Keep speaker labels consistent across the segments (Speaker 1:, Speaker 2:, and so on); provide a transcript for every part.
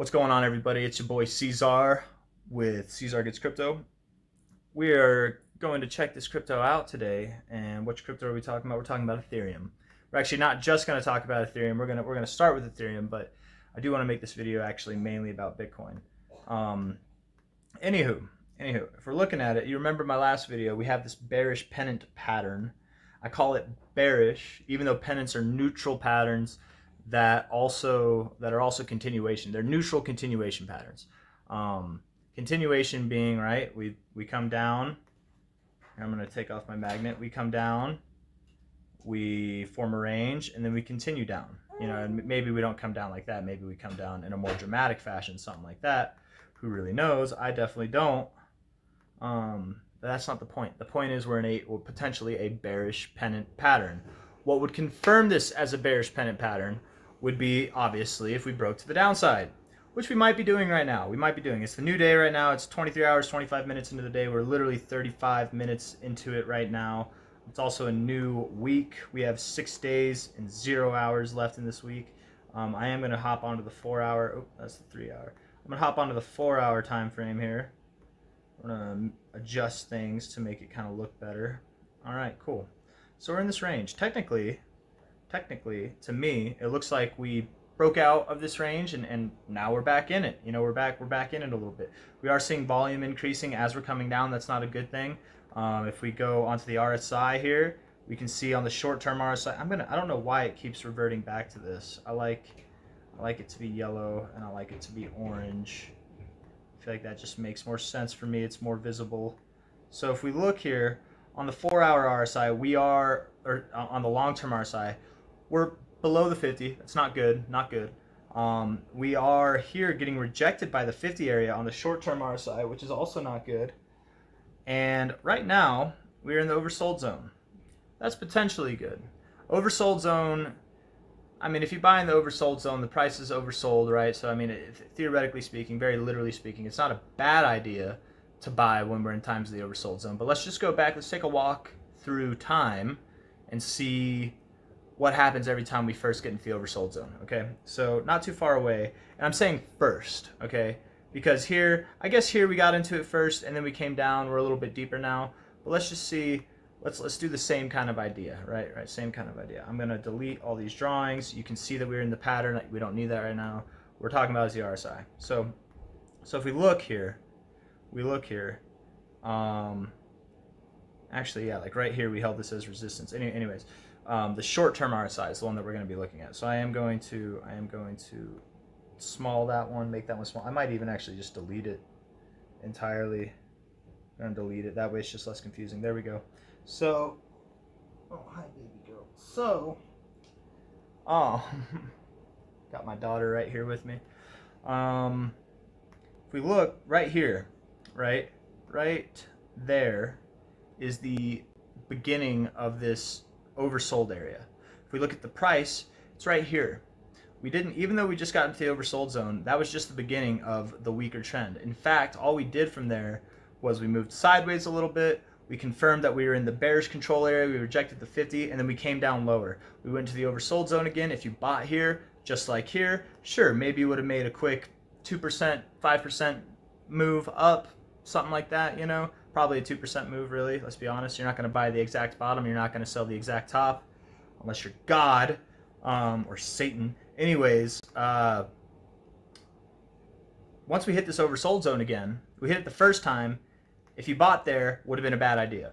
Speaker 1: What's going on, everybody? It's your boy C-Zar with C-Zar Gets Crypto. We are going to check this crypto out today. And which crypto are we talking about? We're talking about Ethereum. We're actually not just going to talk about Ethereum. We're gonna start with Ethereum, but I do want to make this video actually mainly about Bitcoin. Anywho, if we're looking at it, you remember my last video, we have this bearish pennant pattern. I call it bearish, even though pennants are neutral patterns that are also continuation. They're neutral continuation patterns. Continuation being, right, we come down. I'm going to take off my magnet. We come down, we form a range, and then we continue down. You know, and maybe we don't come down like that. Maybe we come down in a more dramatic fashion, something like that. Who really knows? I definitely don't. But that's not the point. The point is we're in potentially a bearish pennant pattern. What would confirm this as a bearish pennant pattern would be, obviously, if we broke to the downside, which we might be doing right now. We might be doing. It's the new day right now. It's 23 hours, 25 minutes into the day. We're literally 35 minutes into it right now. It's also a new week. We have 6 days and 0 hours left in this week. I am going to hop onto the 4 hour. Oh, that's the 3 hour. I'm going to hop onto the 4 hour time frame here. I'm going to adjust things to make it kind of look better. All right, cool. So we're in this range. Technically, to me, it looks like we broke out of this range and now we're back in it. You know, we're back in it a little bit. We are seeing volume increasing as we're coming down. That's not a good thing. If we go onto the RSI here, we can see on the short-term RSI. I don't know why it keeps reverting back to this. I like it to be yellow and I like it to be orange. I feel like that just makes more sense for me. It's more visible. So if we look here on the 4 hour RSI, or on the long-term RSI, we're below the 50. That's not good, not good. We are here getting rejected by the 50 area on the short-term RSI, which is also not good. And right now, we're in the oversold zone. That's potentially good. Oversold zone, I mean, if you buy in the oversold zone, the price is oversold, right? So, I mean, theoretically speaking, very literally speaking, it's not a bad idea to buy when we're in times of the oversold zone. But let's just go back. Let's take a walk through time and see what happens every time we first get into the oversold zone, okay? So not too far away, and I'm saying first, okay? Because here, I guess here we got into it first, and then we came down. We're a little bit deeper now, but let's just see. Let's do the same kind of idea, right? Same kind of idea. I'm gonna delete all these drawings. You can see that we're in the pattern. We don't need that right now. We're talking about is the RSI. So if we look here, actually, yeah, like right here, we held this as resistance. Anyways. The short-term RSI is the one that we're going to be looking at. So I am going to small that one, make that one small. I might even actually just delete it entirely. I'm going to delete it. That way it's just less confusing. There we go. So, oh, hi, baby girl. So, got my daughter right here with me. If we look right here, right there is the beginning of this oversold area. If we look at the price, it's right here. We didn't, even though we just got into the oversold zone, that was just the beginning of the weaker trend. In fact, all we did from there was we moved sideways a little bit. We confirmed that we were in the bearish control area. We rejected the 50, and then we came down lower. We went to the oversold zone again. If you bought here, just like here, sure, maybe you would have made a quick 2%, 5% move up, something like that, you know. Probably a 2% move, really. Let's be honest. You're not going to buy the exact bottom. You're not going to sell the exact top, unless you're God or Satan. Anyways, once we hit this oversold zone again, we hit it the first time. If you bought there, would have been a bad idea.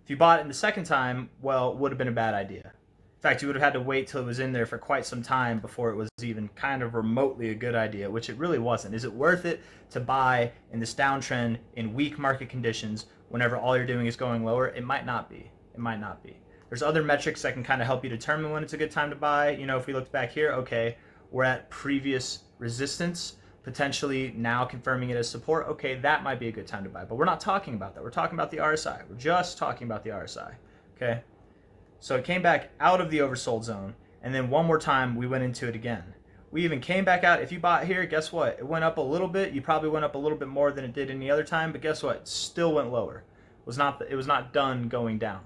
Speaker 1: If you bought it in the second time, well, would have been a bad idea. In fact, you would have had to wait till it was in there for quite some time before it was even kind of remotely a good idea, which it really wasn't. Is it worth it to buy in this downtrend in weak market conditions whenever all you're doing is going lower? It might not be. It might not be. There's other metrics that can kind of help you determine when it's a good time to buy. You know, if we looked back here, okay, we're at previous resistance, potentially now confirming it as support. Okay, that might be a good time to buy. But we're not talking about that. We're talking about the RSI. We're just talking about the RSI, okay? So it came back out of the oversold zone, and then one more time we went into it again. We even came back out. If you bought here, guess what? It went up a little bit. You probably went up a little bit more than it did any other time, but guess what? It still went lower. It was not done going down.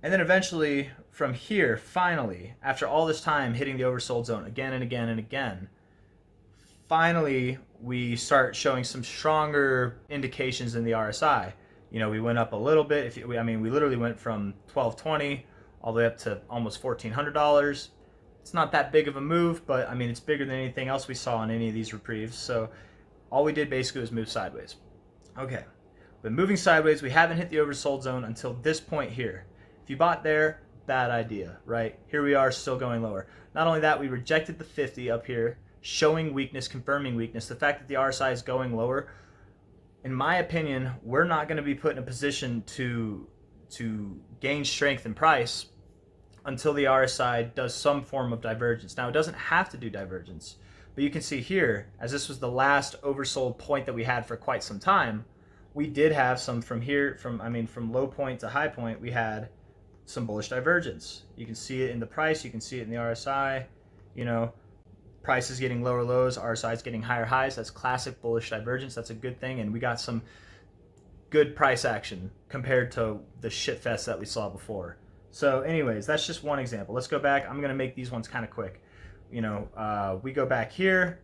Speaker 1: And then eventually from here, finally, after all this time hitting the oversold zone again and again and again, finally we start showing some stronger indications in the RSI. You know, we went up a little bit. I mean, we literally went from 1220 all the way up to almost $1,400. It's not that big of a move, but I mean, it's bigger than anything else we saw in any of these reprieves. So all we did basically was move sideways. Okay, but moving sideways, we haven't hit the oversold zone until this point here. If you bought there, bad idea, right? Here we are still going lower. Not only that, we rejected the 50 up here, showing weakness, confirming weakness. The fact that the RSI is going lower, in my opinion, we're not going to be put in a position to gain strength in price until the RSI does some form of divergence. Now, it doesn't have to do divergence, but you can see here, as this was the last oversold point that we had for quite some time, we did have some from here, from low point to high point, we had some bullish divergence. You can see it in the price, you can see it in the RSI, you know, price is getting lower lows, RSI is getting higher highs. That's classic bullish divergence. That's a good thing, and we got some good price action compared to the shit fest that we saw before. So anyways, that's just one example. Let's go back. I'm gonna make these ones kind of quick. You know, we go back here.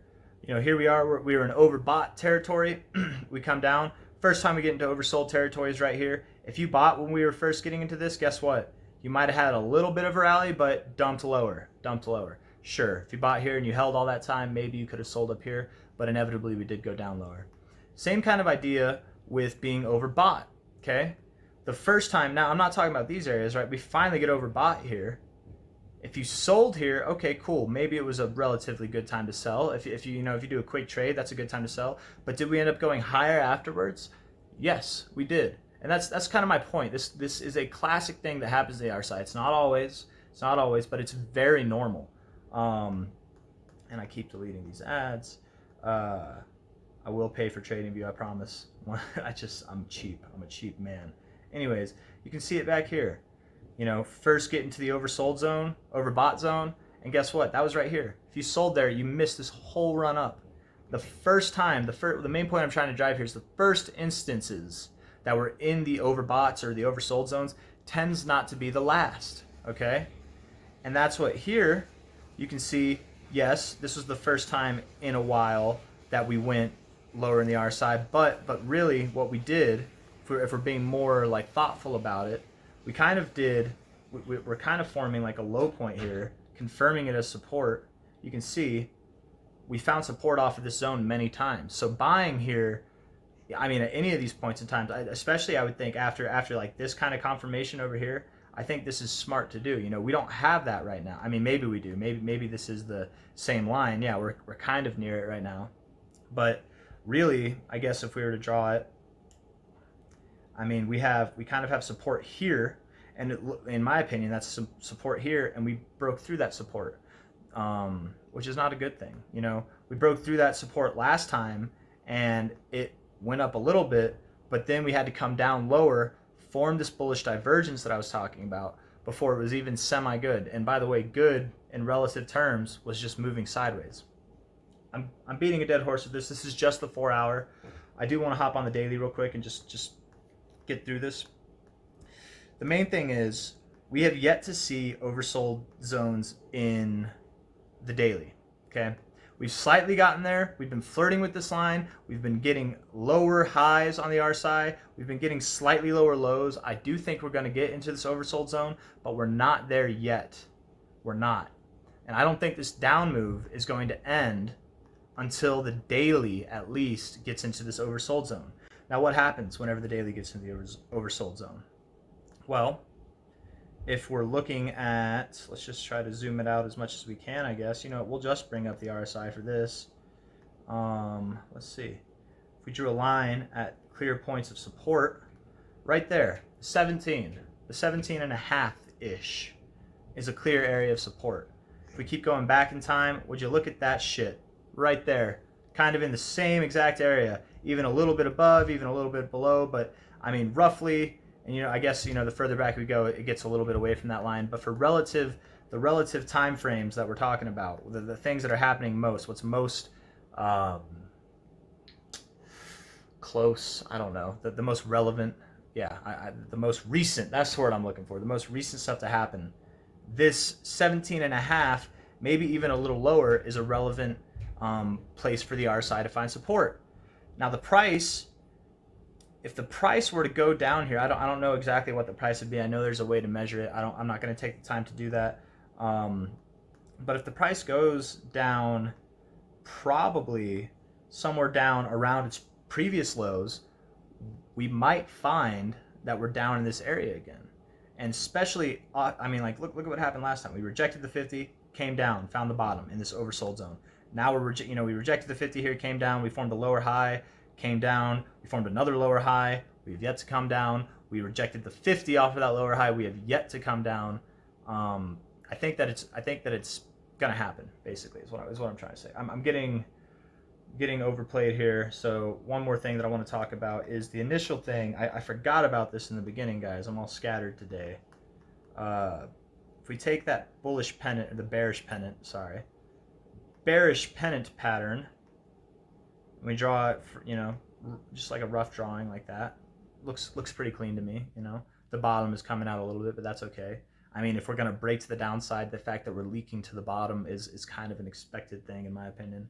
Speaker 1: You know, here we are. We were in overbought territory. We come down. First time we get into oversold territory is right here. If you bought when we were first getting into this, guess what? You might have had a little bit of a rally, but dumped lower. Sure, if you bought here and you held all that time, maybe you could have sold up here, but inevitably we did go down lower. Same kind of idea with being overbought, okay? The first time, now I'm not talking about these areas, right? We finally get overbought here. If you sold here, okay, cool. Maybe it was a relatively good time to sell. If you do a quick trade, that's a good time to sell. But did we end up going higher afterwards? Yes, we did. And that's kind of my point. This is a classic thing that happens to the RSI. It's not always, but it's very normal. And I keep deleting these ads. I will pay for TradingView, I promise. I'm cheap. I'm a cheap man. Anyways, you can see it back here. You know, first get into the oversold zone, overbought zone, and guess what? That was right here. If you sold there, you missed this whole run up. The first time, the main point I'm trying to drive here is the first instances that were in the overboughts or the oversold zones tends not to be the last, okay? And that's what here, you can see, yes, this was the first time in a while that we went lower in the RSI, but really what we did, if we're being more like thoughtful about it, we kind of did, we're kind of forming like a low point here, confirming it as support. You can see we found support off of this zone many times. So buying here, I mean, at any of these points in time, especially I would think after like this kind of confirmation over here, I think this is smart to do. You know, we don't have that right now. I mean, maybe we do. Maybe this is the same line. Yeah, we're kind of near it right now. But really, I guess if we were to draw it, I mean, we kind of have support here, and in my opinion, that's some support here, and we broke through that support, which is not a good thing. You know, we broke through that support last time, and it went up a little bit, but then we had to come down lower, form this bullish divergence that I was talking about before it was even semi-good. And by the way, good in relative terms was just moving sideways. I'm beating a dead horse with this. This is just the 4 hour. I do want to hop on the daily real quick and just get through this. The main thing is we have yet to see oversold zones in the daily, okay? We've slightly gotten there. We've been flirting with this line. We've been getting lower highs on the RSI. We've been getting slightly lower lows. I do think we're going to get into this oversold zone, but we're not there yet. We're not. And I don't think this down move is going to end until the daily at least gets into this oversold zone. Now, what happens whenever the daily gets into the oversold zone? Well, if we're looking at, let's just try to zoom it out as much as we can, I guess. You know, we'll just bring up the RSI for this. Let's see. If we drew a line at clear points of support, right there, 17, the 17.5-ish is a clear area of support. If we keep going back in time, would you look at that shit? Right there, kind of in the same exact area, even a little bit above, even a little bit below, but I mean, roughly. And, you know, I guess, you know, the further back we go, it gets a little bit away from that line. But for the relative time frames that we're talking about, the things that are happening most, what's most close, I don't know, the most relevant, yeah, the most recent, that's the word I'm looking for, the most recent stuff to happen. This 17.5, maybe even a little lower, is a relevant place for the RSI to find support. Now the price, if the price were to go down here, I don't know exactly what the price would be. I know there's a way to measure it. I'm not going to take the time to do that. But if the price goes down, probably somewhere down around its previous lows, we might find that we're down in this area again. And especially, I mean, like, look at what happened last time. We rejected the 50, came down, found the bottom in this oversold zone. Now we rejected the 50 here, came down, we formed a lower high, came down, we formed another lower high, we have yet to come down. We rejected the 50 off of that lower high, we have yet to come down. I think that it's gonna happen, basically, is what I'm trying to say. I'm getting overplayed here. So one more thing that I want to talk about is the initial thing. I forgot about this in the beginning, guys. I'm all scattered today. If we take that bullish pennant, or the bearish pennant, sorry, bearish pennant pattern, we draw it, for, just like a rough drawing like that. Looks pretty clean to me. The bottom is coming out a little bit, but that's okay. I mean, if we're gonna break to the downside, the fact that we're leaking to the bottom is kind of an expected thing, in my opinion.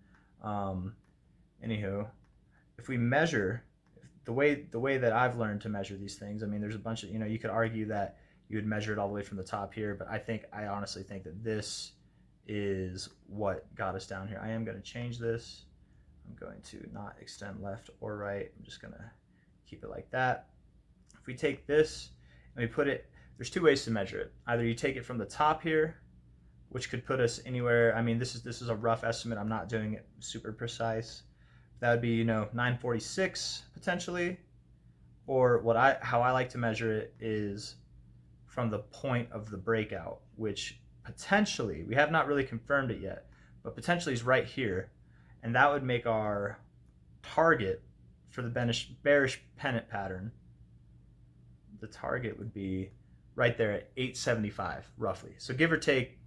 Speaker 1: Anywho, if we measure the way that I've learned to measure these things, I mean, there's a bunch of, you could argue that you would measure it all the way from the top here, but I honestly think that this is what got us down here. I am going to change this. I'm going to not extend left or right. I'm just going to keep it like that. If we take this and we put it, there's two ways to measure it. Either you take it from the top here, which could put us anywhere. I mean, this is a rough estimate. I'm not doing it super precise. That would be, 946 potentially. Or how I like to measure it is from the point of the breakout, which potentially, we have not really confirmed it yet, but potentially is right here. And that would make our target for the bearish pennant pattern. The target would be right there at 875 roughly. So give or take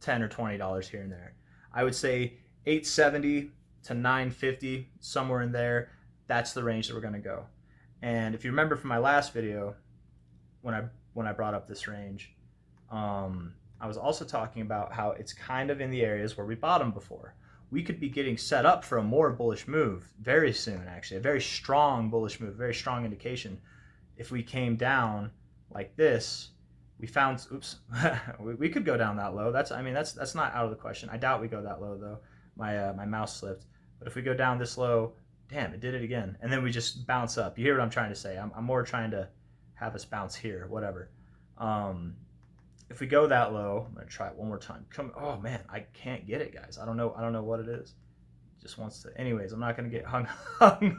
Speaker 1: $10 or $20 here and there. I would say 870 to 950, somewhere in there. That's the range that we're going to go. And if you remember from my last video, when I brought up this range, I was also talking about how it's kind of in the areas where we bottomed before. We could be getting set up for a more bullish move very soon, actually, a very strong bullish move, very strong indication. If we came down like this, we found, oops, we could go down that low. That's not out of the question. I doubt we go that low though. My mouse slipped. But if we go down this low, damn, it did it again. And then we just bounce up. You hear what I'm trying to say? I'm more trying to have us bounce here, whatever. If we go that low, I'm gonna try it one more time. Oh man, I can't get it, guys. I don't know what it is. It just wants to. Anyways, I'm not gonna get hung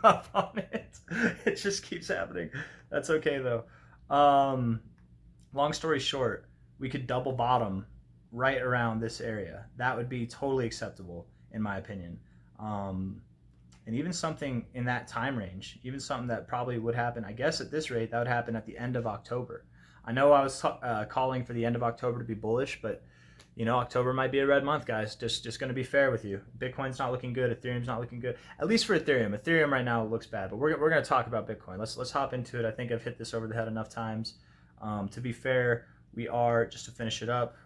Speaker 1: up on it. It just keeps happening. That's okay though. Long story short, we could double bottom right around this area. That would be totally acceptable, in my opinion. And even something in that time range, even something that probably would happen, I guess at this rate, that would happen at the end of October. I know I was calling for the end of October to be bullish, but October might be a red month, guys. Just going to be fair with you. Bitcoin's not looking good. Ethereum's not looking good. At least for Ethereum. Ethereum right now looks bad, but we're going to talk about Bitcoin. Let's hop into it. I think I've hit this over the head enough times. To be fair, we are, just to finish it up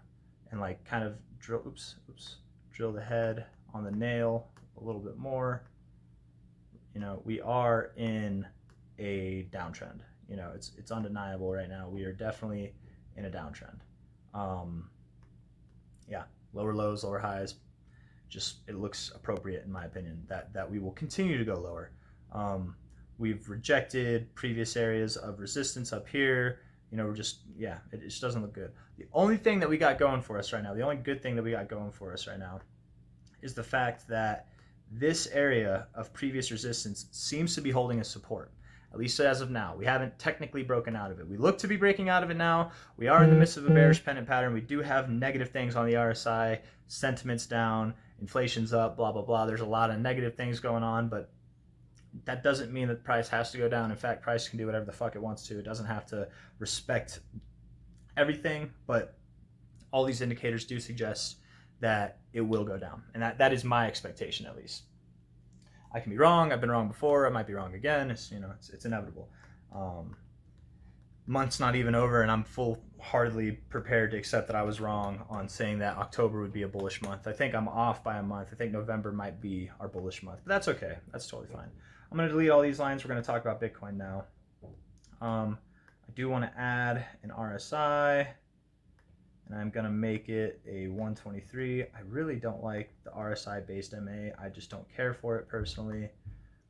Speaker 1: and like kind of drill the head on the nail a little bit more. We are in a downtrend. It's undeniable right now. We are definitely in a downtrend. Yeah, lower lows, lower highs. Just, it looks appropriate, in my opinion, that we will continue to go lower. We've rejected previous areas of resistance up here. We're just, yeah, it just doesn't look good. The only thing that we got going for us right now, the only good thing that we got going for us right now is the fact that this area of previous resistance seems to be holding a support, at least as of now. We haven't technically broken out of it. We look to be breaking out of it now. We are in the midst of a bearish pennant pattern. We do have negative things on the RSI, sentiment's down, inflation's up, blah, blah, blah. There's a lot of negative things going on, but that doesn't mean that price has to go down. In fact, price can do whatever the fuck it wants to. It doesn't have to respect everything, but all these indicators do suggest that it will go down. And that is my expectation, at least. I can be wrong. I've been wrong before. I might be wrong again. It's inevitable. month's not even over, and I'm full-heartedly prepared to accept that I was wrong on saying that October would be a bullish month. I think I'm off by a month. I think November might be our bullish month, but that's okay. That's totally fine. I'm going to delete all these lines. We're going to talk about Bitcoin now. I do want to add an RSI, and I'm going to make it a 123. I really don't like the RSI-based MA. I just don't care for it personally.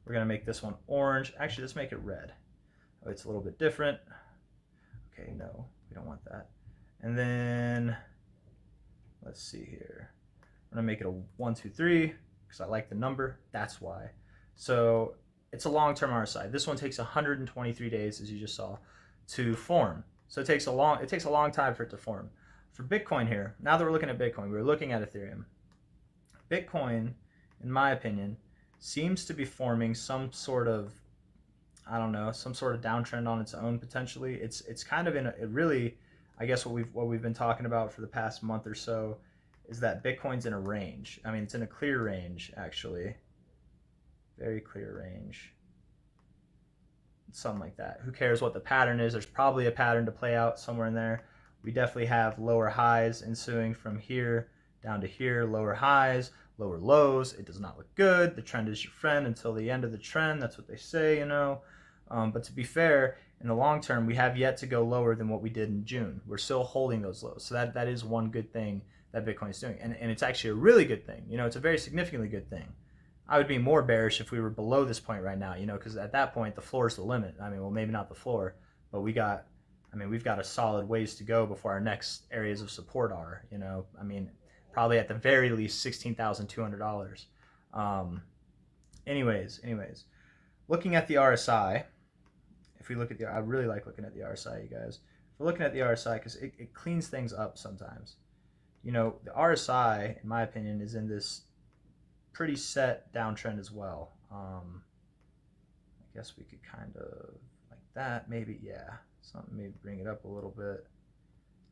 Speaker 1: We're going to make this one orange. Actually, let's make it red. Oh, it's a little bit different. Okay, no, we don't want that. And then, let's see here. I'm going to make it a 123 because I like the number. That's why. So it's a long-term RSI. This one takes 123 days, as you just saw, to form. So it takes a long time for it to form. For Bitcoin here, now that we're looking at Bitcoin, we're looking at Ethereum. Bitcoin, in my opinion, seems to be forming some sort of, I don't know, some sort of downtrend on its own potentially. It's kind of in a, it really, I guess what we've been talking about for the past month or so is that Bitcoin's in a range. I mean, it's in a clear range actually. Very clear range. Something like that. Who cares what the pattern is? There's probably a pattern to play out somewhere in there. We definitely have lower highs ensuing from here down to here, lower highs, lower lows. It does not look good. The trend is your friend until the end of the trend. That's what they say, you know. But to be fair, in the long term, we have yet to go lower than what we did in June. We're still holding those lows. So that is one good thing that Bitcoin is doing. And it's actually a really good thing. You know, it's a very significantly good thing. I would be more bearish if we were below this point right now, you know, because at that point, the floor is the limit. I mean, well, maybe not the floor, but we've got a solid ways to go before our next areas of support are, you know. I mean, probably at the very least $16,200. Anyways, looking at the RSI, if we look at I really like looking at the RSI, you guys. If we're looking at the RSI, because it cleans things up sometimes. You know, the RSI, in my opinion, is in this pretty set downtrend as well. I guess we could kind of like that, maybe, yeah. Something, maybe bring it up a little bit.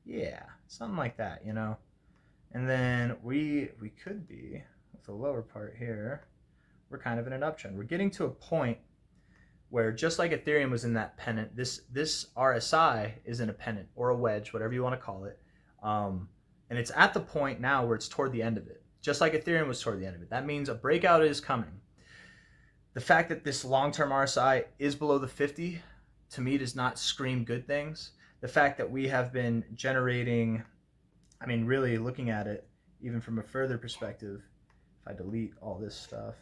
Speaker 1: Yeah, something like that, you know. And then we could be, with the lower part here, we're kind of in an uptrend. We're getting to a point where just like Ethereum was in that pennant, this RSI is in a pennant or a wedge, whatever you want to call it. And it's at the point now where it's toward the end of it. Just like Ethereum was toward the end of it. That means a breakout is coming. The fact that this long-term RSI is below the 50, to me, does not scream good things. The fact that we have been generating, I mean, really looking at it, even from a further perspective, if I delete all this stuff,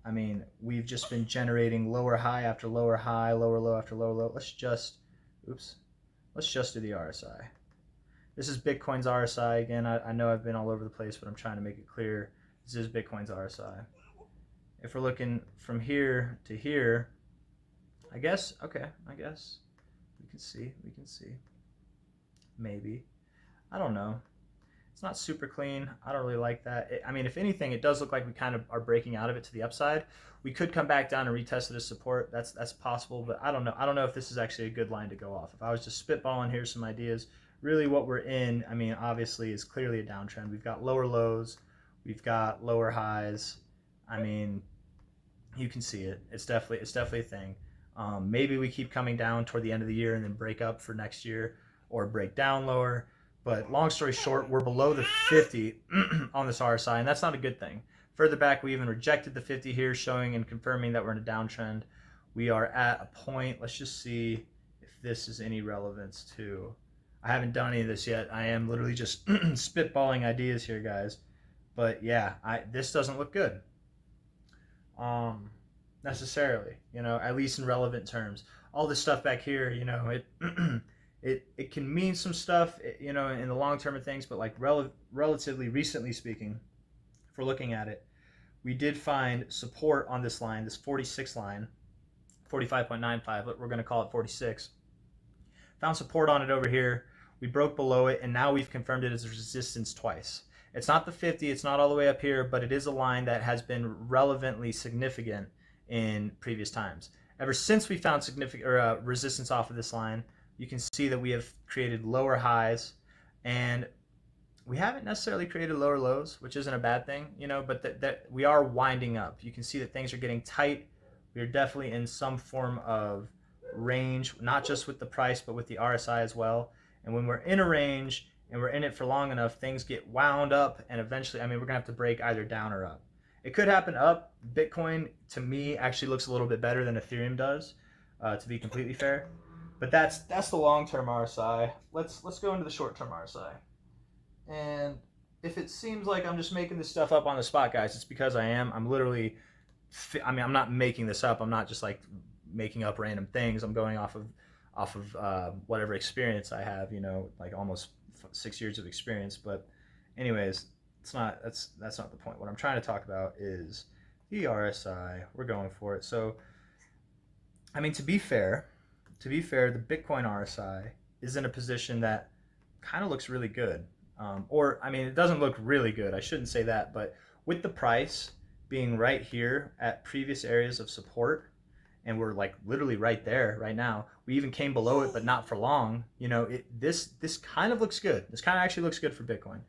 Speaker 1: I mean, we've just been generating lower high after lower high, lower low after lower low. Let's just do the RSI. This is Bitcoin's RSI again. I know I've been all over the place, but I'm trying to make it clear. This is Bitcoin's RSI. If we're looking from here to here, I guess we can see. Maybe. I don't know. It's not super clean. I don't really like that. I mean, if anything, it does look like we kind of are breaking out of it to the upside. We could come back down and retest it as support. That's possible, but I don't know. I don't know if this is actually a good line to go off. If I was just spitballing here some ideas, really what we're in, I mean, obviously is clearly a downtrend. We've got lower lows, we've got lower highs. I mean, you can see it. It's definitely a thing. Maybe we keep coming down toward the end of the year and then break up for next year or break down lower. But long story short, we're below the 50 on this RSI, and that's not a good thing. Further back, we even rejected the 50 here, showing and confirming that we're in a downtrend. We are at a point. Let's just see if this is any relevance to. I haven't done any of this yet. I am literally just spitballing ideas here, guys. But yeah, this doesn't look good. Necessarily, you know, at least in relevant terms. All this stuff back here, you know, it can mean some stuff, you know, in the long term of things, but like relatively recently speaking, if we're looking at it, we did find support on this line, this 46 line, 45.95, but we're going to call it 46. Found support on it over here. We broke below it, and now we've confirmed it as resistance twice. It's not the 50, it's not all the way up here, but it is a line that has been relevantly significant in previous times. Ever since we found significant resistance off of this line, you can see that we have created lower highs, and we haven't necessarily created lower lows, which isn't a bad thing, you know, but that we are winding up. You can see that things are getting tight. We are definitely in some form of range, not just with the price, but with the RSI as well. And when we're in a range and we're in it for long enough, things get wound up, and eventually, I mean, we're gonna have to break either down or up. It could happen up. Bitcoin, to me, actually looks a little bit better than Ethereum does, to be completely fair. But that's the long-term RSI. Let's go into the short-term RSI. And if it seems like I'm just making this stuff up on the spot, guys, it's because I am. I'm literally, I mean, I'm not making this up. I'm not just like making up random things. I'm going off of whatever experience I have, you know, like almost 6 years of experience. But anyways, that's not the point. What I'm trying to talk about is the RSI. We're going for it. So, I mean, to be fair, the Bitcoin RSI is in a position that kind of looks really good. Or, I mean, it doesn't look really good. I shouldn't say that. But with the price being right here at previous areas of support, and we're like literally right there right now. We even came below it, but not for long. You know, this kind of looks good. This kind of actually looks good for Bitcoin.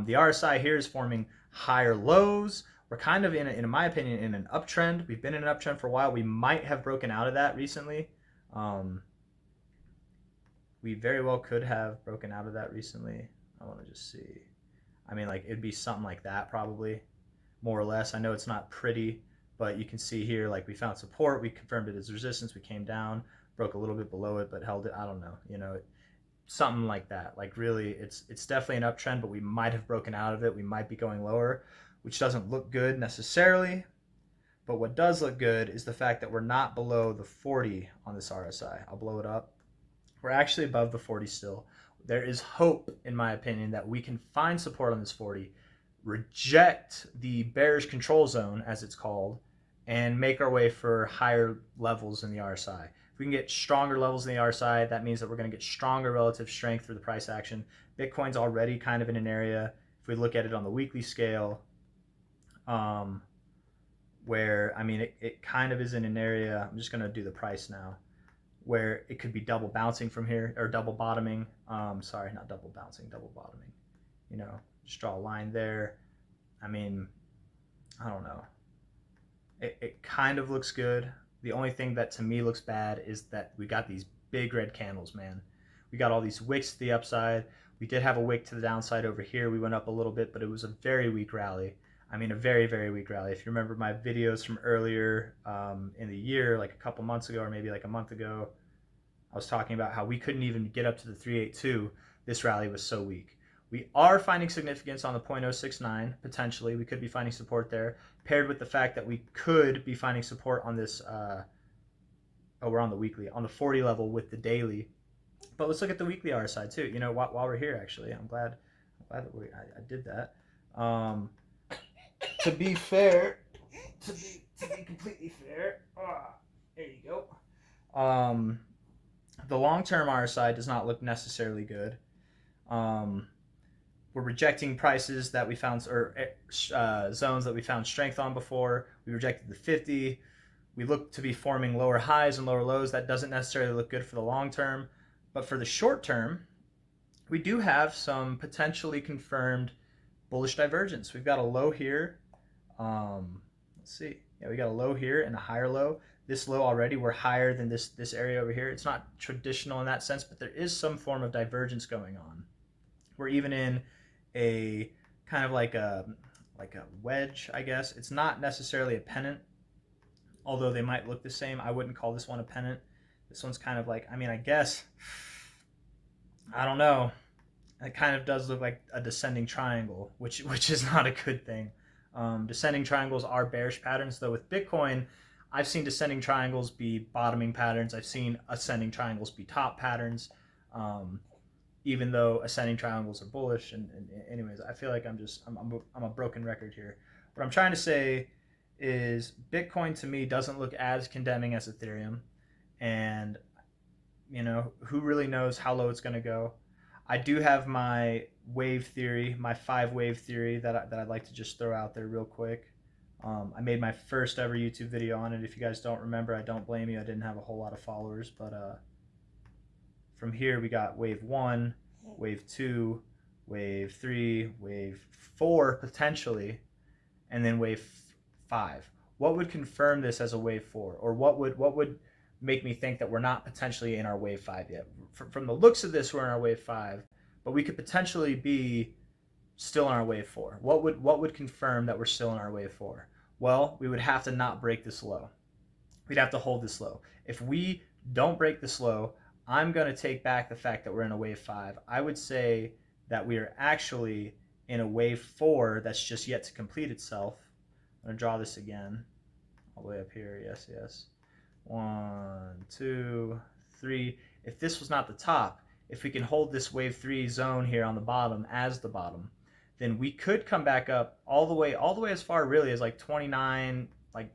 Speaker 1: The RSI here is forming higher lows. We're kind of in my opinion, in an uptrend. We've been in an uptrend for a while. We might have broken out of that recently. We very well could have broken out of that recently. I want to just see. I mean, like, it'd be something like that probably, more or less. I know it's not pretty, but you can see here, like, we found support, we confirmed it as resistance, we came down, broke a little bit below it, but held it. I don't know, you know, something like that. Like, really, it's definitely an uptrend, but we might have broken out of it. We might be going lower, which doesn't look good necessarily. But what does look good is the fact that we're not below the 40 on this RSI. I'll blow it up. We're actually above the 40 still. There is hope, in my opinion, that we can find support on this 40, reject the bearish control zone, as it's called, and make our way for higher levels in the RSI. If we can get stronger levels in the RSI, that means that we're going to get stronger relative strength for the price action. Bitcoin's already kind of in an area, if we look at it on the weekly scale, where, I mean, it kind of is in an area, I'm just going to do the price now, where it could be double bouncing from here, or double bottoming. Sorry, not double bouncing, double bottoming. You know, just draw a line there. I mean, I don't know. It kind of looks good. The only thing that to me looks bad is that we got these big red candles, man. We got all these wicks to the upside. We did have a wick to the downside over here. We went up a little bit, but it was a very weak rally. I mean, a very, very weak rally. If you remember my videos from earlier in the year, like a couple months ago, or maybe like a month ago, I was talking about how we couldn't even get up to the 382. This rally was so weak. We are finding significance on the 0.069, potentially. We could be finding support there, paired with the fact that we could be finding support on this, we're on the weekly, on the 40 level with the daily. But let's look at the weekly RSI too. You know, while we're here, actually, I'm glad that I did that. To be fair, to be completely fair, there you go. The long-term RSI does not look necessarily good. We're rejecting prices that we found, or zones that we found strength on before. We rejected the 50. We look to be forming lower highs and lower lows. That doesn't necessarily look good for the long term. But for the short term, we do have some potentially confirmed bullish divergence. We've got a low here. Let's see. Yeah, we got a low here and a higher low. This low already, we're higher than this area over here. It's not traditional in that sense, but there is some form of divergence going on. We're even in a kind of like a wedge, I guess. It's not necessarily a pennant, although they might look the same. I wouldn't call this one a pennant. This one's kind of like, I mean, I guess, I don't know. It kind of does look like a descending triangle, which is not a good thing. Descending triangles are bearish patterns, though with Bitcoin, I've seen descending triangles be bottoming patterns. I've seen ascending triangles be top patterns, even though ascending triangles are bullish. And anyways, I feel like I'm a broken record here. What I'm trying to say is Bitcoin to me doesn't look as condemning as Ethereum. And, you know, who really knows how low it's going to go. I do have my wave theory, my 5-wave theory that I'd like to just throw out there real quick. I made my first ever YouTube video on it. If you guys don't remember, I don't blame you. I didn't have a whole lot of followers, but from here we got wave 1, wave 2, wave 3, wave 4 potentially, and then wave 5. What would confirm this as a wave 4, or what would make me think that we're not potentially in our wave 5 yet. From the looks of this, we're in our wave 5, but we could potentially be still in our wave 4. What would confirm that we're still in our wave 4? Well, we would have to not break this low. We'd have to hold this low. If we don't break this low, I'm going to take back the fact that we're in a wave 5. I would say that we are actually in a wave 4 that's just yet to complete itself. I'm going to draw this again. All the way up here. Yes, yes. 1, 2, 3. If this was not the top, if we can hold this wave 3 zone here on the bottom as the bottom, then we could come back up all the way as far really as like 29, like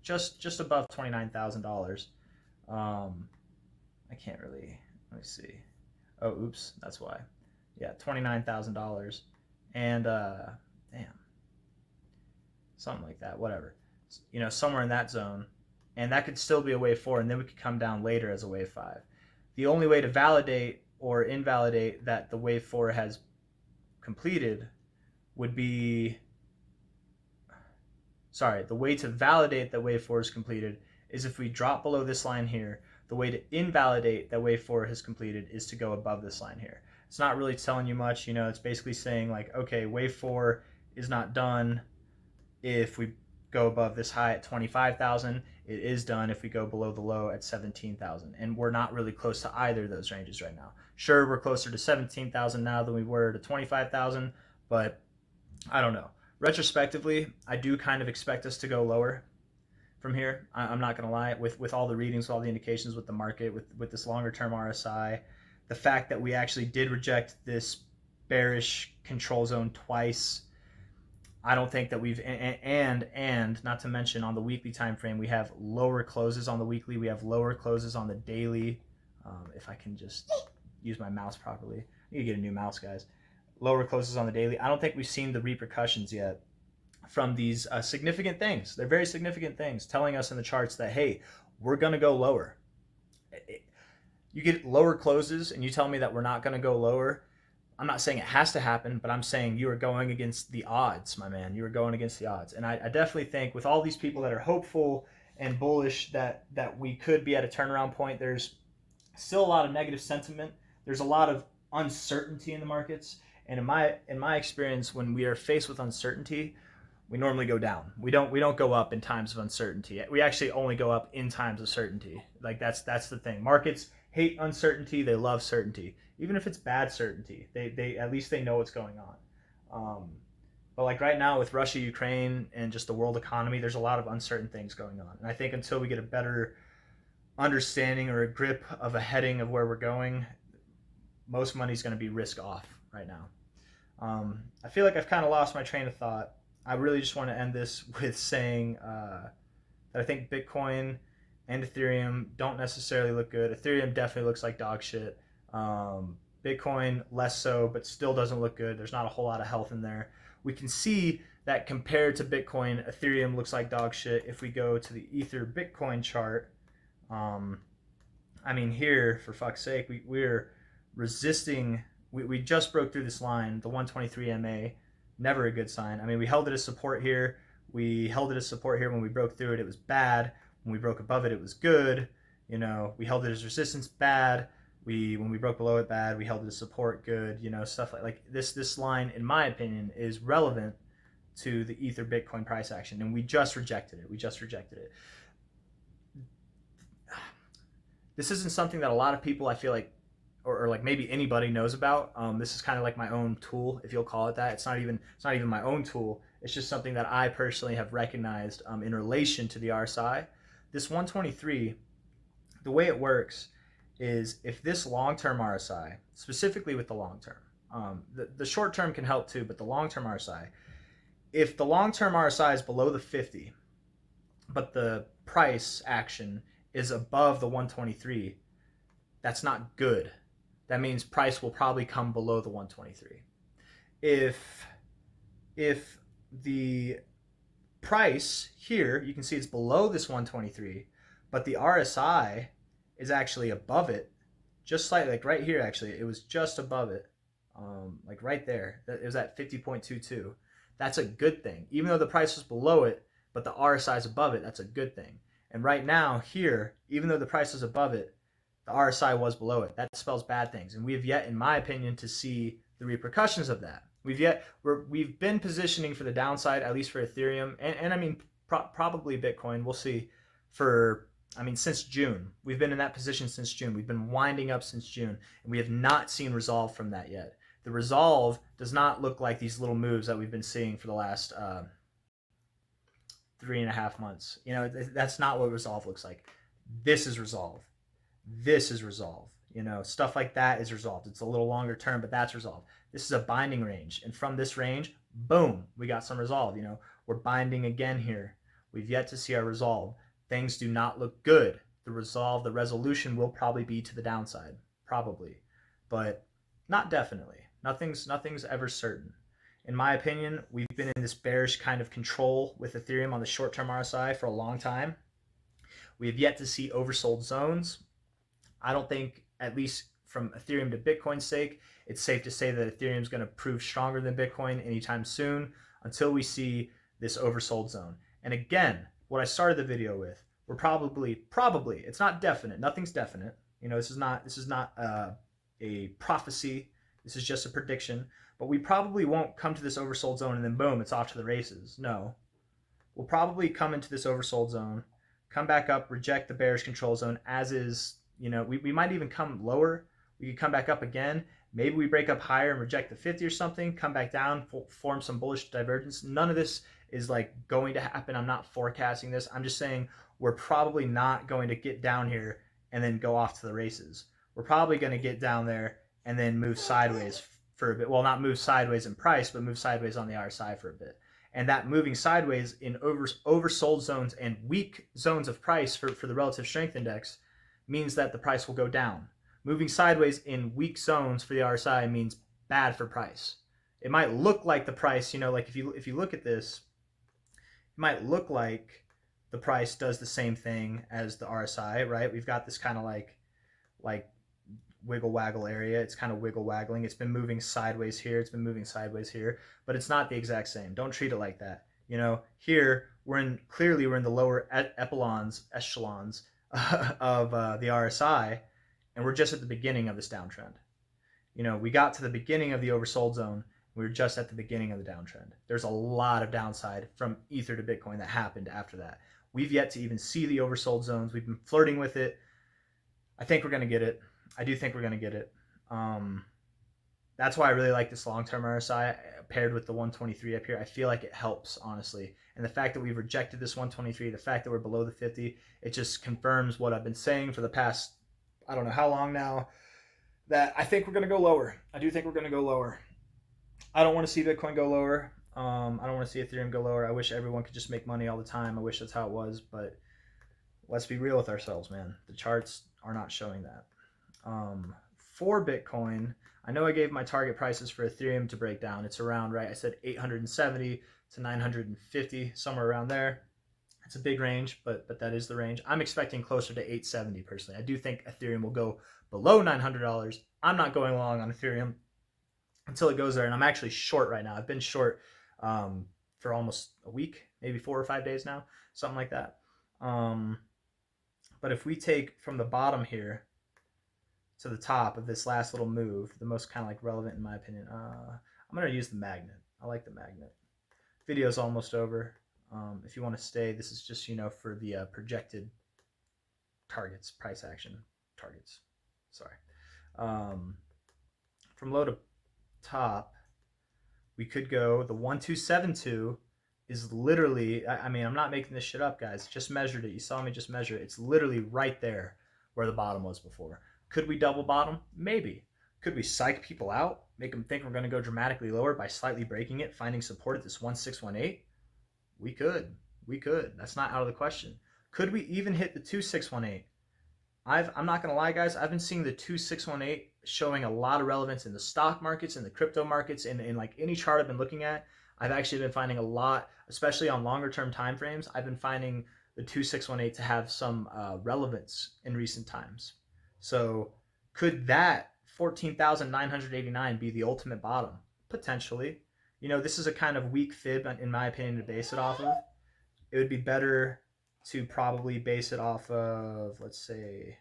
Speaker 1: just above $29,000. I can't really, let me see. Oh, oops, that's why. Yeah, $29,000. And damn, something like that, whatever. You know, somewhere in that zone. And that could still be a wave 4, and then we could come down later as a wave 5. The only way to validate or invalidate that the wave 4 has completed would be, sorry, the way to validate that wave 4 is completed is if we drop below this line here. The way to invalidate that wave 4 has completed is to go above this line here. It's not really telling you much, you know, it's basically saying like, okay, wave 4 is not done if we go above this high at 25,000. It is done if we go below the low at 17,000, and we're not really close to either of those ranges right now. Sure, we're closer to 17,000 now than we were to 25,000, but I don't know. Retrospectively, I do kind of expect us to go lower from here. I'm not going to lie, with all the readings, with all the indications with the market, with this longer term RSI, the fact that we actually did reject this bearish control zone twice. I don't think that we've, and not to mention on the weekly time frame, we have lower closes on the weekly, we have lower closes on the daily. If I can just use my mouse properly. I need to get a new mouse, guys. Lower closes on the daily. I don't think we've seen the repercussions yet from these significant things. They're very significant things telling us in the charts that, hey, we're going to go lower. You get lower closes and you tell me that we're not going to go lower. I'm not saying it has to happen, but I'm saying you are going against the odds, my man. You are going against the odds. And I definitely think with all these people that are hopeful and bullish that we could be at a turnaround point, there's still a lot of negative sentiment. There's a lot of uncertainty in the markets. And in my experience, when we are faced with uncertainty, we normally go down. We don't go up in times of uncertainty. We actually only go up in times of certainty. Like that's the thing. Markets hate uncertainty. They love certainty. Even if it's bad certainty, they at least they know what's going on. But like right now with Russia, Ukraine, and just the world economy, there's a lot of uncertain things going on. And I think until we get a better understanding or a grip of a heading of where we're going, most money's going to be risk off right now. I feel like I've kind of lost my train of thought. I really just want to end this with saying that I think Bitcoin and Ethereum don't necessarily look good. Ethereum definitely looks like dog shit. Bitcoin less so, but still doesn't look good. There's not a whole lot of health in there. We can see that compared to Bitcoin, Ethereum looks like dog shit. If we go to the Ether Bitcoin chart, I mean here, for fuck's sake, we're resisting. We just broke through this line, the 123 MA. Never a good sign. I mean, we held it as support here. We held it as support here. When we broke through it, it was bad. When we broke above it, it was good. You know, we held it as resistance, bad. When we broke below it, bad. We held it as support, good. You know, stuff like this line, in my opinion, is relevant to the Ether Bitcoin price action, and we just rejected it. We just rejected it. This isn't something that a lot of people, I feel like, or like maybe anybody knows about. This is kind of like my own tool, if you'll call it that. It's not even my own tool. It's just something that I personally have recognized in relation to the RSI. This 123, the way it works is if this long-term RSI, specifically with the long-term, the short-term can help too, but the long-term RSI, if the long-term RSI is below the 50, but the price action is above the 123, that's not good. That means price will probably come below the 123. If the price here, you can see it's below this 123, but the RSI is actually above it, just slightly, like right here actually, it was just above it, like right there, it was at 50.22. That's a good thing. Even though the price was below it, but the RSI is above it, that's a good thing. And right now here, even though the price is above it, the RSI was below it. That spells bad things. And we have yet, in my opinion, to see the repercussions of that. We've been positioning for the downside, at least for Ethereum, and I mean, probably Bitcoin. We'll see. Since June. We've been in that position since June. We've been winding up since June, and we have not seen resolve from that yet. The resolve does not look like these little moves that we've been seeing for the last 3.5 months. You know, that's not what resolve looks like. This is resolve. This is resolve. You know, stuff like that is resolved. It's a little longer term, but that's resolved. This is a binding range, and from this range, boom, we got some resolve. You know, we're binding again here. We've yet to see our resolve. Things do not look good. The resolution will probably be to the downside, probably, but not definitely. Nothing's ever certain. In my opinion, we've been in this bearish kind of control with Ethereum on the short-term RSI for a long time. We have yet to see oversold zones. I don't think, at least from Ethereum to Bitcoin's sake, it's safe to say that Ethereum is going to prove stronger than Bitcoin anytime soon until we see this oversold zone. And again, what I started the video with, we're probably, it's not definite. Nothing's definite. You know, this is not a prophecy. This is just a prediction. But we probably won't come to this oversold zone and then boom, it's off to the races. No. We'll probably come into this oversold zone, come back up, reject the bearish control zone as is. You know, we might even come lower. We could come back up again. Maybe we break up higher and reject the 50 or something, come back down, form some bullish divergence. None of this is like going to happen. I'm not forecasting this. I'm just saying we're probably not going to get down here and then go off to the races. We're probably going to get down there and then move sideways for a bit. Well, not move sideways in price, but move sideways on the RSI for a bit. And that moving sideways in oversold zones and weak zones of price for the relative strength index means that the price will go down. Moving sideways in weak zones for the RSI means bad for price. It might look like the price, you know, like if you look at this, it might look like the price does the same thing as the RSI, right? We've got this kind of like wiggle waggle area. It's kind of wiggle waggling. It's been moving sideways here. It's been moving sideways here, but it's not the exact same. Don't treat it like that. You know, here clearly we're in the lower echelons of the RSI, and we're just at the beginning of this downtrend. You know, we got to the beginning of the oversold zone. We were just at the beginning of the downtrend. There's a lot of downside from Ether to Bitcoin that happened after that. We've yet to even see the oversold zones. We've been flirting with it. I think we're going to get it. I do think we're going to get it. That's why I really like this long-term RSI paired with the 123 up here. I feel like it helps, honestly. And the fact that we've rejected this 123, the fact that we're below the 50, it just confirms what I've been saying for the past, I don't know how long now, that I think we're going to go lower. I do think we're going to go lower. I don't want to see Bitcoin go lower. I don't want to see Ethereum go lower. I wish everyone could just make money all the time. I wish that's how it was, but let's be real with ourselves, man. The charts are not showing that. For Bitcoin, I know I gave my target prices for Ethereum to break down. It's around, right? I said 870 to 950, somewhere around there. It's a big range, but that is the range. I'm expecting closer to 870 personally. I do think Ethereum will go below $900. I'm not going long on Ethereum until it goes there, and I'm actually short right now. I've been short for almost a week, maybe 4 or 5 days now, something like that. But if we take from the bottom here to the top of this last little move, the most kind of like relevant in my opinion, I'm going to use the magnet. I like the magnet. Video's almost over. If you want to stay, this is just, you know, for the projected targets, price action targets. Sorry. From low to top, we could go, the 1272 is literally, I mean, I'm not making this shit up, guys. Just measured it. You saw me just measure it. It's literally right there where the bottom was before. Could we double bottom? Maybe. Could we psych people out, make them think we're going to go dramatically lower by slightly breaking it, finding support at this 1618? We could. We could. That's not out of the question. Could we even hit the 2618? I'm not going to lie, guys. I've been seeing the 2618 showing a lot of relevance in the stock markets, in the crypto markets, in like any chart I've been looking at. I've actually been finding a lot, especially on longer term time frames. I've been finding the 2618 to have some relevance in recent times. So could that 14,989 be the ultimate bottom? Potentially. You know, this is a kind of weak fib, in my opinion, to base it off of. It would be better to probably base it off of, let's say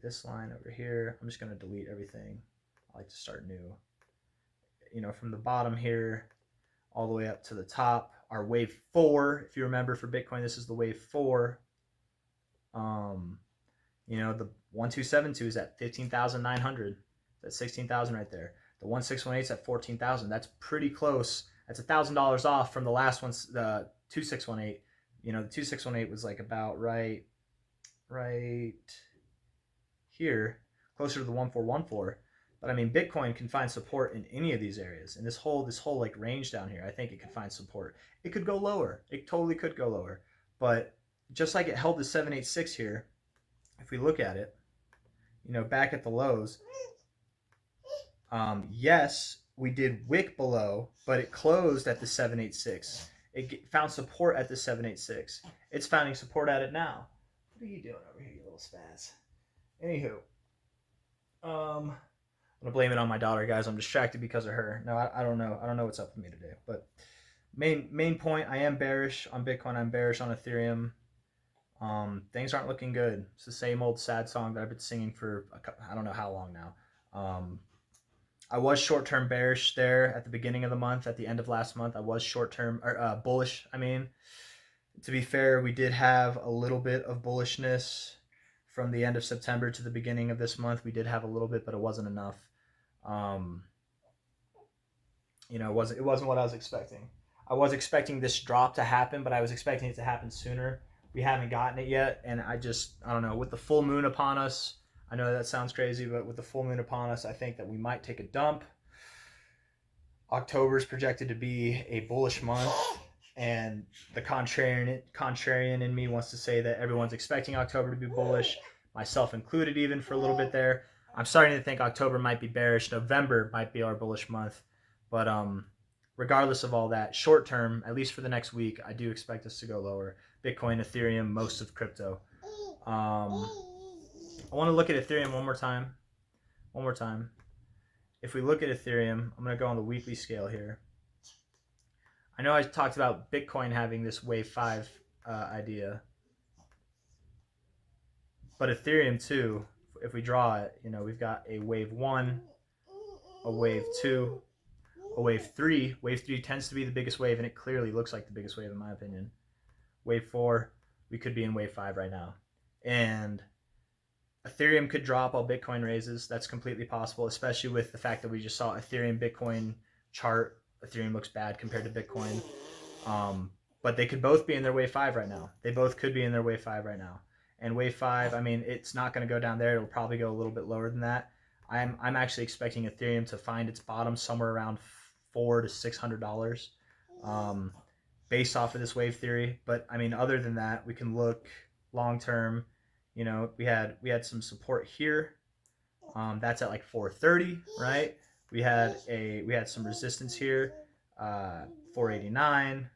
Speaker 1: this line over here. I'm just going to delete everything. I like to start new. You know, from the bottom here all the way up to the top, our wave 4, if you remember, for Bitcoin, this is the wave 4. You know, the 1272 is at 15,900. That's 16,000 right there. The 1618 is at 14,000. That's pretty close. That's $1,000 off from the last one, the 2618. You know, the 2618 was like about right here, closer to the 1414. But I mean, Bitcoin can find support in any of these areas. And this whole like range down here, I think it could find support. It could go lower. It totally could go lower. But just like it held the 786 here, if we look at it, you know, back at the lows, yes, we did wick below, but it closed at the 786. It found support at the 786. It's finding support at it now. What are you doing over here, you little spaz? Anywho, I'm gonna blame it on my daughter, guys. I'm distracted because of her. No, I don't know. I don't know what's up with me today. But main point, I am bearish on Bitcoin. I'm bearish on Ethereum. Things aren't looking good. It's the same old sad song that I've been singing for I don't know how long now. I was short-term bearish there at the beginning of the month. At the end of last month, I was short-term or bullish. I mean, to be fair, we did have a little bit of bullishness from the end of September to the beginning of this month. We did have a little bit, but it wasn't enough. You know, it wasn't what I was expecting. I was expecting this drop to happen, but I was expecting it to happen sooner. We haven't gotten it yet, and I don't know, with the full moon upon us, I know that sounds crazy, but with the full moon upon us, I think that we might take a dump. October is projected to be a bullish month, and the contrarian in me wants to say that everyone's expecting October to be bullish, myself included even for a little bit there. I'm starting to think October might be bearish. November might be our bullish month. But regardless of all that, short term, at least for the next week, I do expect us to go lower. Bitcoin, Ethereum, most of crypto. I want to look at Ethereum one more time. If we look at Ethereum, I'm going to go on the weekly scale here. I know I talked about Bitcoin having this wave 5 idea. But Ethereum too, if we draw it, you know, we've got a wave 1, a wave 2, a wave 3. Wave 3 tends to be the biggest wave, and it clearly looks like the biggest wave in my opinion. Wave 4, we could be in wave 5 right now. And Ethereum could drop while Bitcoin raises. That's completely possible, especially with the fact that we just saw Ethereum Bitcoin chart. Ethereum looks bad compared to Bitcoin. But they could both be in their wave 5 right now. They both could be in their wave 5 right now. And wave 5, I mean, it's not going to go down there. It'll probably go a little bit lower than that. I'm actually expecting Ethereum to find its bottom somewhere around $400 to $600 based off of this wave theory. But I mean, other than that, we can look long term. You know, we had some support here. That's at like 430, right? We had some resistance here, 489.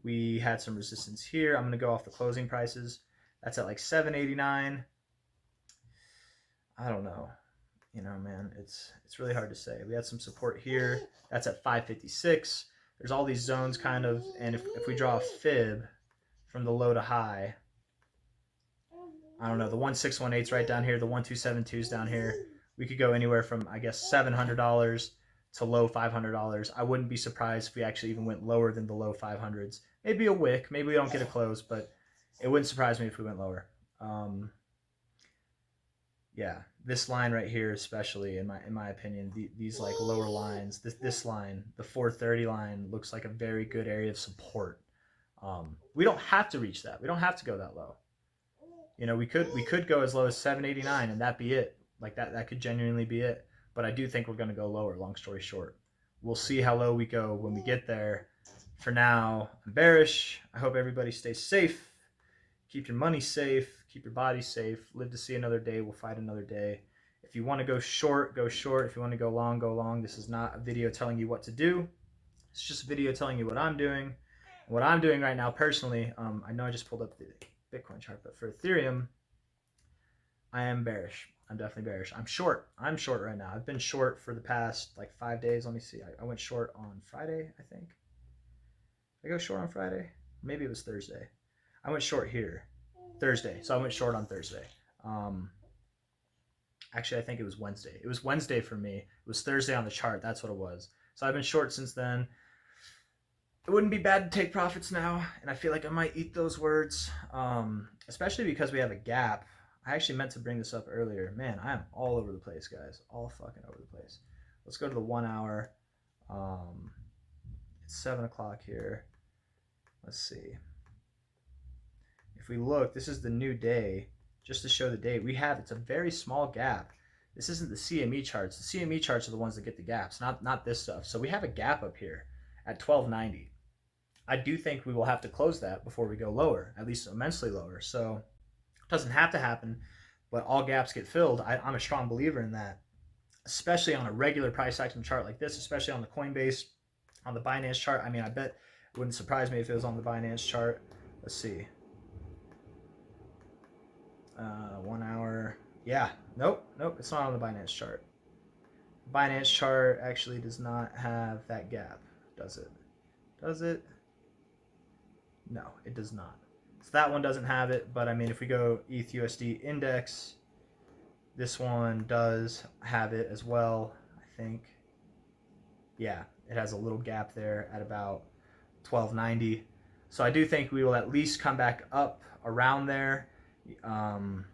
Speaker 1: We had some resistance here. I'm gonna go off the closing prices. That's at like 789. I don't know. You know, man, it's really hard to say. We had some support here. That's at 556. There's all these zones kind of, and if we draw a fib from the low to high, I don't know, the 1618's right down here, the 1272's down here. We could go anywhere from, I guess, $700 to low $500. I wouldn't be surprised if we actually even went lower than the low 500s. Maybe a wick, maybe we don't get a close, but it wouldn't surprise me if we went lower. Yeah, this line right here, especially in my opinion, these like lower lines, this line, the 430 line, looks like a very good area of support. We don't have to reach that. We don't have to go that low. You know, we could go as low as 789 and that be it. Like that could genuinely be it. But I do think we're going to go lower. Long story short, we'll see how low we go when we get there. For now, I'm bearish. I hope everybody stays safe. Keep your money safe. Keep your body safe. Live to see another day. We'll fight another day. If you want to go short, go short. If you want to go long, go long. This is not a video telling you what to do. It's just a video telling you what I'm doing. What I'm doing right now personally, I know I just pulled up the Bitcoin chart, but for Ethereum, I am bearish. I'm definitely bearish. I'm short. I'm short right now. I've been short for the past like 5 days. Let me see. I went short on Friday, I think. Did I go short on Friday? Maybe it was Thursday. I went short here Thursday, so I went short on Thursday. Actually, I think it was Wednesday. It was Wednesday for me. It was Thursday on the chart. That's what it was. So I've been short since then. It wouldn't be bad to take profits now, and I feel like I might eat those words, especially because we have a gap. I actually meant to bring this up earlier. Man, I am all over the place, guys. All fucking over the place. Let's go to the 1 hour. It's 7 o'clock here. Let's see. If we look, this is the new day. Just to show the date, it's a very small gap. This isn't the CME charts. The CME charts are the ones that get the gaps, not this stuff. So we have a gap up here at 1290. I do think we will have to close that before we go lower, at least immensely lower. So it doesn't have to happen, but all gaps get filled. I'm a strong believer in that, especially on a regular price action chart like this, especially on the Coinbase, on the Binance chart. I mean, I bet it wouldn't surprise me if it was on the Binance chart. Let's see. 1 hour. Yeah, nope, it's not on the Binance chart. Binance chart actually does not have that gap, does it? Does it? No, it does not. So that one doesn't have it, but I mean, if we go ETH USD index, this one does have it as well, I think. Yeah, it has a little gap there at about 1290. So I do think we will at least come back up around there. Man,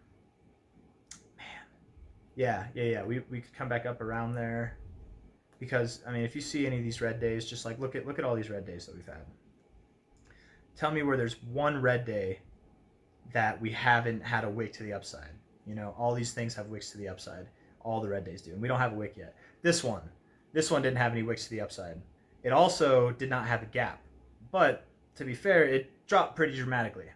Speaker 1: yeah, we could come back up around there, because I mean, if you see any of these red days, just like look at all these red days that we've had. Tell me where there's one red day that we haven't had a wick to the upside. You know, all these things have wicks to the upside. All the red days do, and we don't have a wick yet. This one didn't have any wicks to the upside. It also did not have a gap, but to be fair, it dropped pretty dramatically.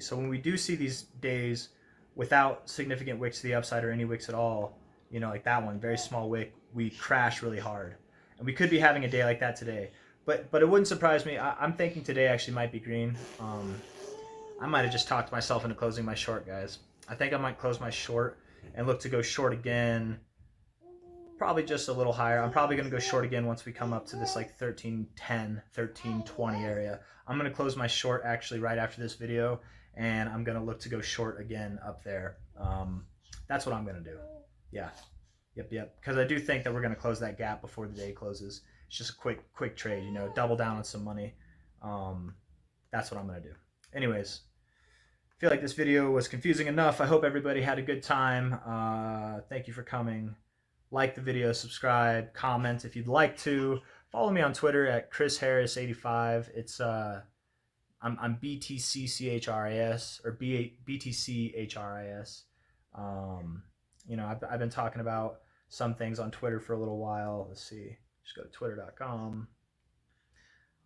Speaker 1: So when we do see these days without significant wicks to the upside or any wicks at all, you know, like that one, very small wick, we crash really hard. And we could be having a day like that today. But it wouldn't surprise me. I'm thinking today actually might be green. I might have just talked myself into closing my short, guys. I think I might close my short and look to go short again, probably just a little higher. I'm probably going to go short again once we come up to this like 1310, 1320 area. I'm going to close my short actually right after this video, and I'm going to look to go short again up there. That's what I'm going to do. Yeah. Yep. Because I do think that we're going to close that gap before the day closes. It's just a quick trade, you know, double down on some money. That's what I'm going to do. Anyways, I feel like this video was confusing enough. I hope everybody had a good time. Thank you for coming. Like the video, subscribe, comment if you'd like to. Follow me on Twitter at ChrisHarris85. It's I'm BTCCHRIS or BTCHRIS. You know, I've been talking about some things on Twitter for a little while. Let's see. Just go to twitter.com.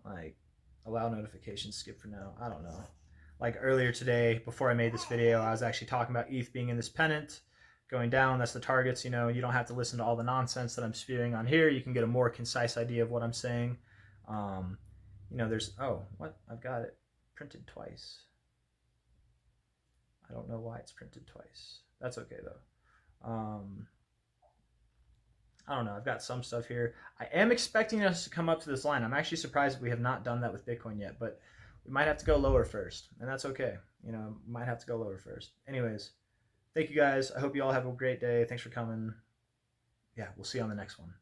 Speaker 1: Like, allow notifications, skip for now. I don't know. Like earlier today, before I made this video, I was actually talking about ETH being in this pennant, going down. That's the targets. You know, you don't have to listen to all the nonsense that I'm spewing on here. You can get a more concise idea of what I'm saying. You know, there's, oh, what? I've got it printed twice. I don't know why it's printed twice. That's okay though. I don't know. I've got some stuff here. I am expecting us to come up to this line. I'm actually surprised we have not done that with Bitcoin yet, but we might have to go lower first, and that's okay. You know, might have to go lower first. Anyways, thank you guys. I hope you all have a great day. Thanks for coming. Yeah, we'll see you on the next one.